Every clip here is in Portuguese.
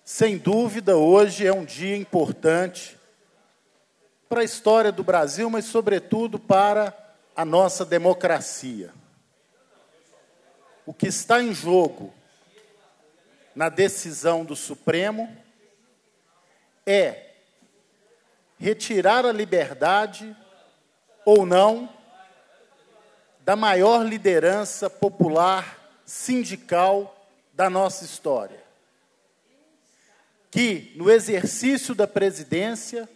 Sem dúvida, hoje é um dia importante para a história do Brasil, mas, sobretudo, para a nossa democracia. O que está em jogo na decisão do Supremo é retirar a liberdade ou não da maior liderança popular sindical da nossa história, que, no exercício da presidência,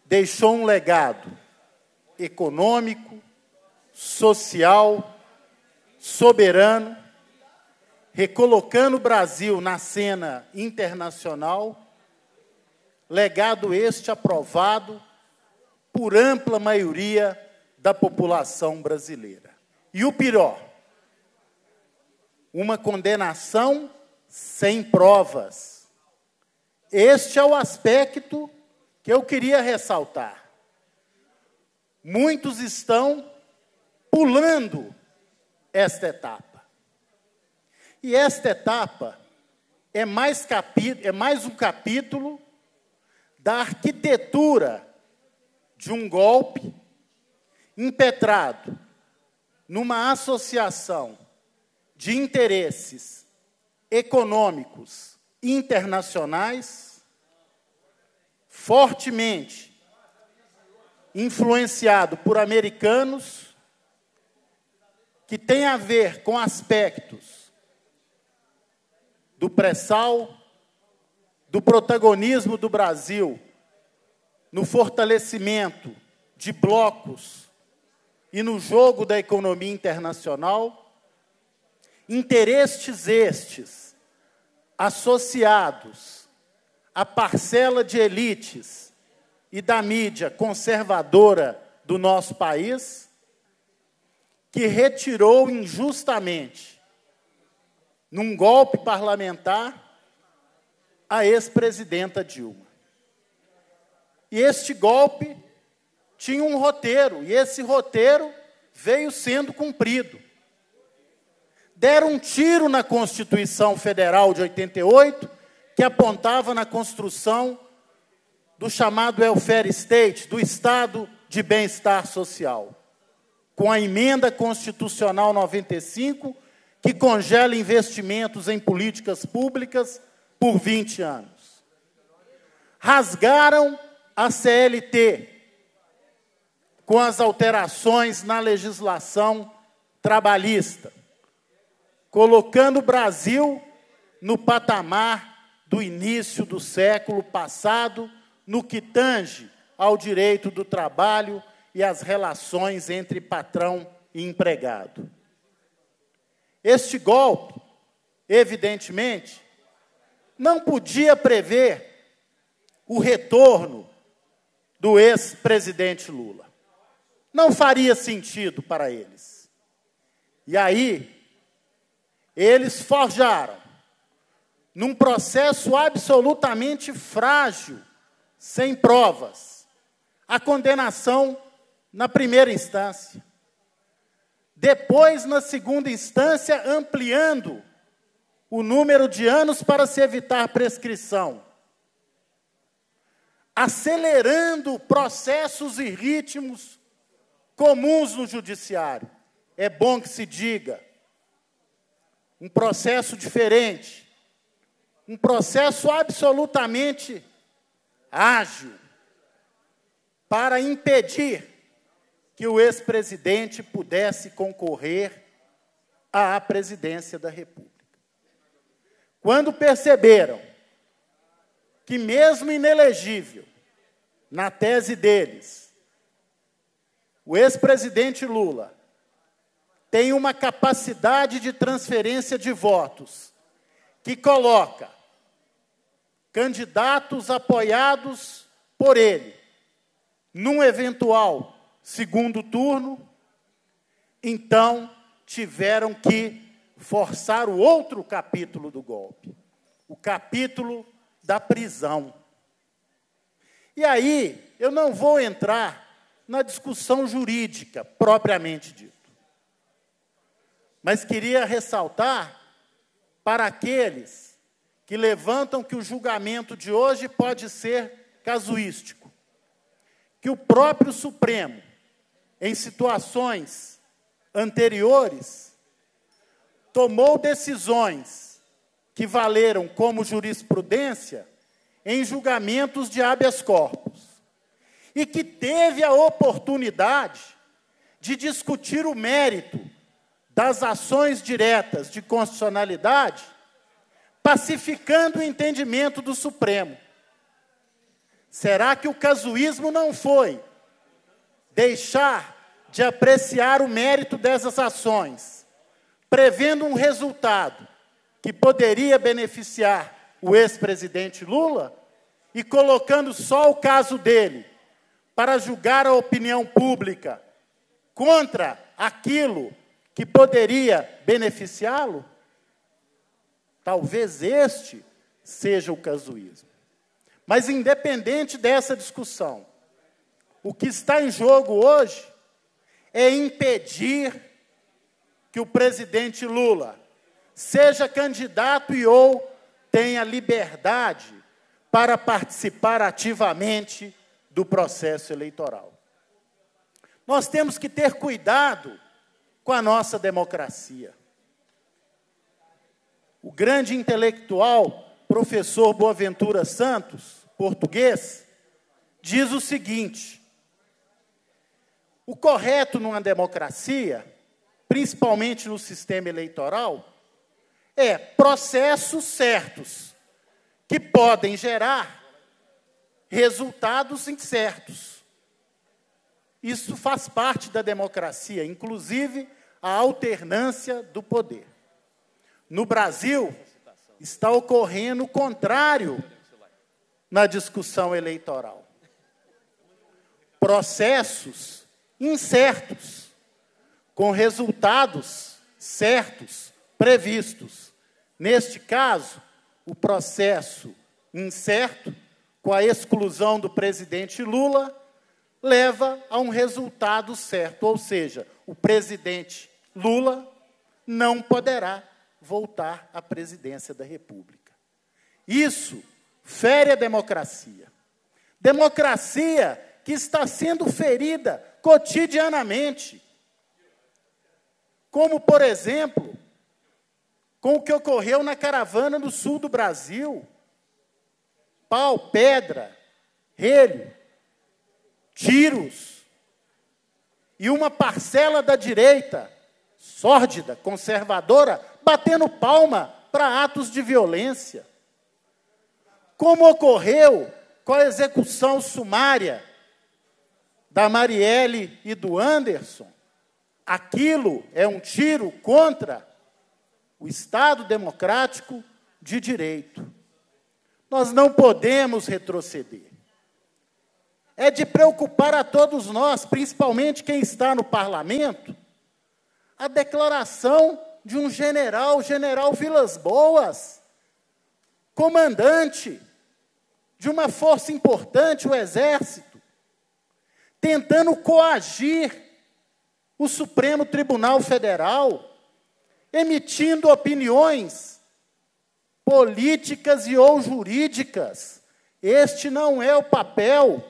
deixou um legado econômico, social, soberano, recolocando o Brasil na cena internacional, legado este aprovado por ampla maioria da população brasileira. E o pior, uma condenação sem provas. Este é o aspecto que eu queria ressaltar. Muitos estão pulando esta etapa. E esta etapa é mais um capítulo da arquitetura de um golpe impetrado numa associação de interesses econômicos internacionais fortemente influenciado por americanos, que tem a ver com aspectos do pré-sal, do protagonismo do Brasil no fortalecimento de blocos e no jogo da economia internacional, interesses estes associados à parcela de elites e da mídia conservadora do nosso país, que retirou injustamente, num golpe parlamentar, a ex-presidenta Dilma. E este golpe tinha um roteiro, e esse roteiro veio sendo cumprido. Deram um tiro na Constituição Federal de 88, que apontava na construção do chamado welfare state, do Estado de bem-estar social, com a emenda constitucional 95, que congela investimentos em políticas públicas por 20 anos. Rasgaram a CLT com as alterações na legislação trabalhista, colocando o Brasil no patamar do início do século passado, no que tange ao direito do trabalho e às relações entre patrão e empregado. Este golpe, evidentemente, não podia prever o retorno do ex-presidente Lula. Não faria sentido para eles. E aí, eles forjaram, num processo absolutamente frágil, sem provas, a condenação na primeira instância. Depois, na segunda instância, ampliando o número de anos para se evitar prescrição. Acelerando processos e ritmos comuns no judiciário. É bom que se diga. Um processo diferente. Um processo absolutamente ágil para impedir que o ex-presidente pudesse concorrer à presidência da República. Quando perceberam que, mesmo inelegível, na tese deles, o ex-presidente Lula tem uma capacidade de transferência de votos que coloca candidatos apoiados por ele num eventual segundo turno, então tiveram que forçar o outro capítulo do golpe, o capítulo da prisão. E aí, eu não vou entrar na discussão jurídica, propriamente dito, mas queria ressaltar para aqueles que levantam que o julgamento de hoje pode ser casuístico, que o próprio Supremo, em situações anteriores, tomou decisões que valeram como jurisprudência em julgamentos de habeas corpus, e que teve a oportunidade de discutir o mérito das ações diretas de constitucionalidade, pacificando o entendimento do Supremo. Será que o casuísmo não foi deixar de apreciar o mérito dessas ações, prevendo um resultado que poderia beneficiar o ex-presidente Lula e colocando só o caso dele para julgar a opinião pública contra aquilo que poderia beneficiá-lo? Talvez este seja o casuísmo. Mas, independente dessa discussão, o que está em jogo hoje é impedir que o presidente Lula seja candidato e ou tenha liberdade para participar ativamente do processo eleitoral. Nós temos que ter cuidado com a nossa democracia. O grande intelectual, professor Boaventura Santos, português, diz o seguinte: o correto numa democracia, principalmente no sistema eleitoral, é processos certos, que podem gerar resultados incertos. Isso faz parte da democracia, inclusive a alternância do poder. No Brasil, está ocorrendo o contrário na discussão eleitoral. Processos incertos, com resultados certos, previstos. Neste caso, o processo incerto, com a exclusão do presidente Lula, leva a um resultado certo, ou seja, o presidente Lula não poderá voltar à presidência da República. Isso fere a democracia. Democracia que está sendo ferida cotidianamente. Como, por exemplo, com o que ocorreu na caravana no sul do Brasil. Pau, pedra, relho, tiros. E uma parcela da direita, sórdida, conservadora, batendo palma para atos de violência. Como ocorreu com a execução sumária da Marielle e do Anderson, aquilo é um tiro contra o Estado democrático de direito. Nós não podemos retroceder. É de preocupar a todos nós, principalmente quem está no parlamento, a declaração de um general, o general Vilas Boas, comandante de uma força importante, o Exército, tentando coagir o Supremo Tribunal Federal, emitindo opiniões políticas e ou jurídicas. Este não é o papel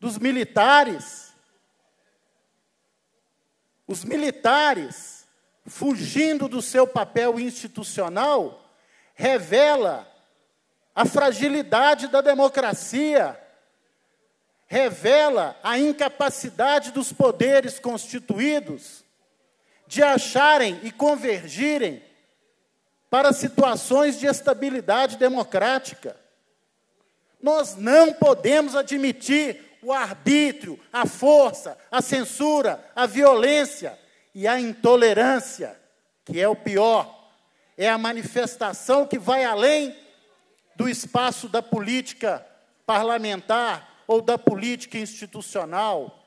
dos militares. Os militares, fugindo do seu papel institucional, revela a fragilidade da democracia, revela a incapacidade dos poderes constituídos de acharem e convergirem para situações de estabilidade democrática. Nós não podemos admitir o arbítrio, a força, a censura, a violência e a intolerância, que é o pior. É a manifestação que vai além do espaço da política parlamentar ou da política institucional.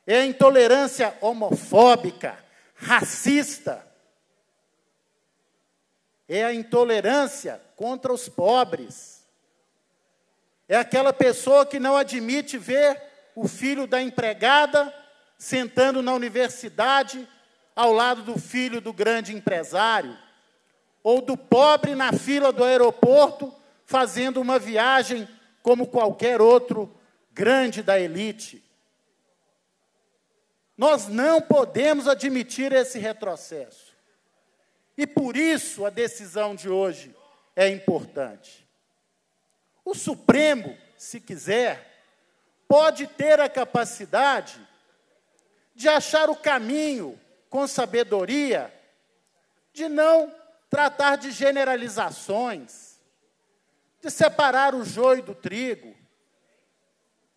É a intolerância homofóbica, racista. É a intolerância contra os pobres. É aquela pessoa que não admite ver o filho da empregada sentando na universidade ao lado do filho do grande empresário. ou do pobre na fila do aeroporto, fazendo uma viagem como qualquer outro grande da elite. Nós não podemos admitir esse retrocesso. E por isso a decisão de hoje é importante. O Supremo, se quiser, pode ter a capacidade de achar o caminho com sabedoria, de não tratar de generalizações, de separar o joio do trigo,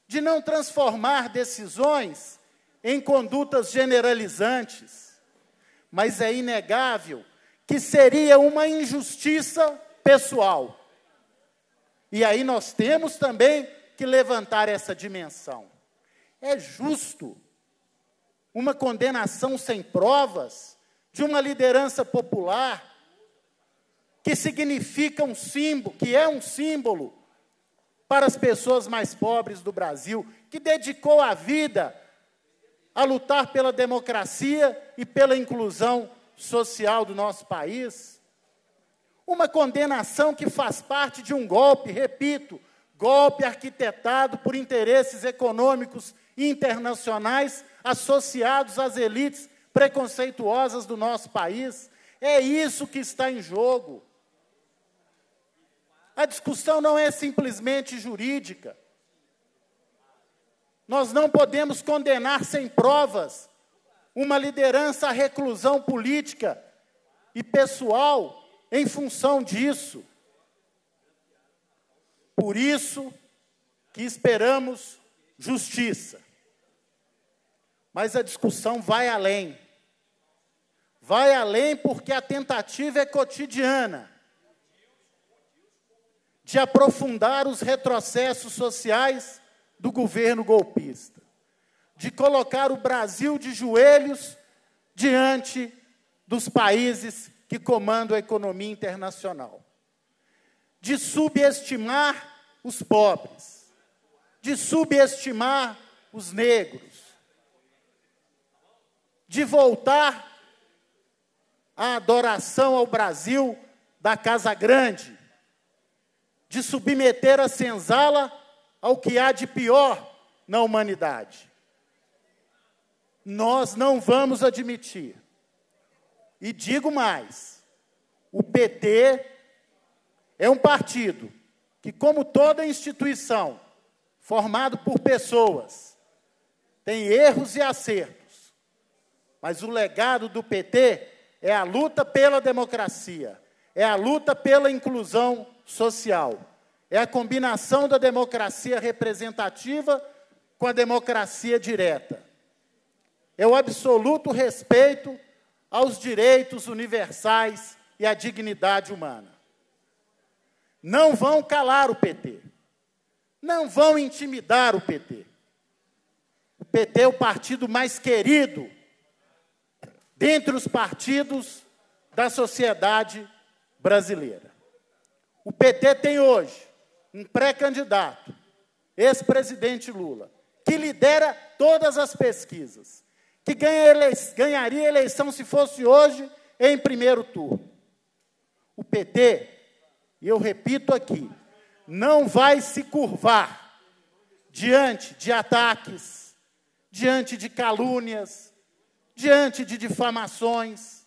de não transformar decisões em condutas generalizantes, mas é inegável que seria uma injustiça pessoal. E aí nós temos também que levantar essa dimensão. É justo uma condenação sem provas de uma liderança popular que significa um símbolo, que é um símbolo para as pessoas mais pobres do Brasil, que dedicou a vida a lutar pela democracia e pela inclusão social do nosso país? Uma condenação que faz parte de um golpe, repito, golpe arquitetado por interesses econômicos internacionais associados às elites preconceituosas do nosso país. É isso que está em jogo. A discussão não é simplesmente jurídica. Nós não podemos condenar sem provas uma liderança à reclusão política e pessoal em função disso. Por isso que esperamos justiça. Mas a discussão vai além. Vai além porque a tentativa é cotidiana de aprofundar os retrocessos sociais do governo golpista, de colocar o Brasil de joelhos diante dos países que comandam a economia internacional, de subestimar os pobres, de subestimar os negros, de voltar à adoração ao Brasil da Casa Grande, de submeter a senzala ao que há de pior na humanidade. Nós não vamos admitir. E digo mais, o PT é um partido que, como toda instituição, formado por pessoas, tem erros e acertos, mas o legado do PT é a luta pela democracia, é a luta pela inclusão social, é a combinação da democracia representativa com a democracia direta. É o absoluto respeito aos direitos universais e à dignidade humana. Não vão calar o PT. Não vão intimidar o PT. O PT é o partido mais querido dentre os partidos da sociedade brasileira. O PT tem hoje um pré-candidato, ex-presidente Lula, que lidera todas as pesquisas, que ganharia eleição se fosse hoje em primeiro turno. O PT, e eu repito aqui, não vai se curvar diante de ataques, diante de calúnias, diante de difamações.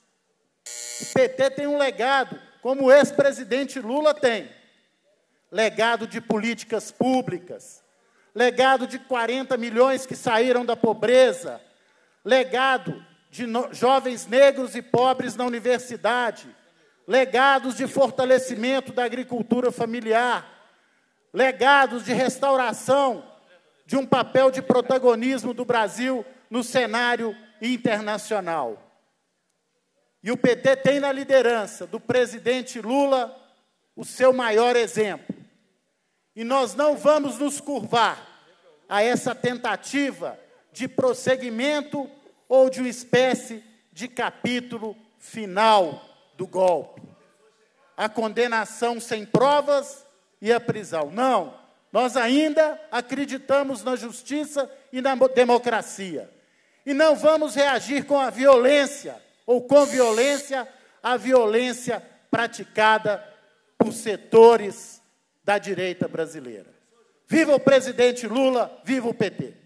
O PT tem um legado, como o ex-presidente Lula tem, legado de políticas públicas, legado de 40 milhões que saíram da pobreza, legado de jovens negros e pobres na universidade, legados de fortalecimento da agricultura familiar, legados de restauração de um papel de protagonismo do Brasil no cenário internacional. E o PT tem na liderança do presidente Lula o seu maior exemplo. E nós não vamos nos curvar a essa tentativa de prosseguimento ou de uma espécie de capítulo final do golpe. A condenação sem provas e a prisão. Não, nós ainda acreditamos na justiça e na democracia. E não vamos reagir com a violência, ou com violência, a violência praticada por setores da direita brasileira. Viva o presidente Lula, viva o PT!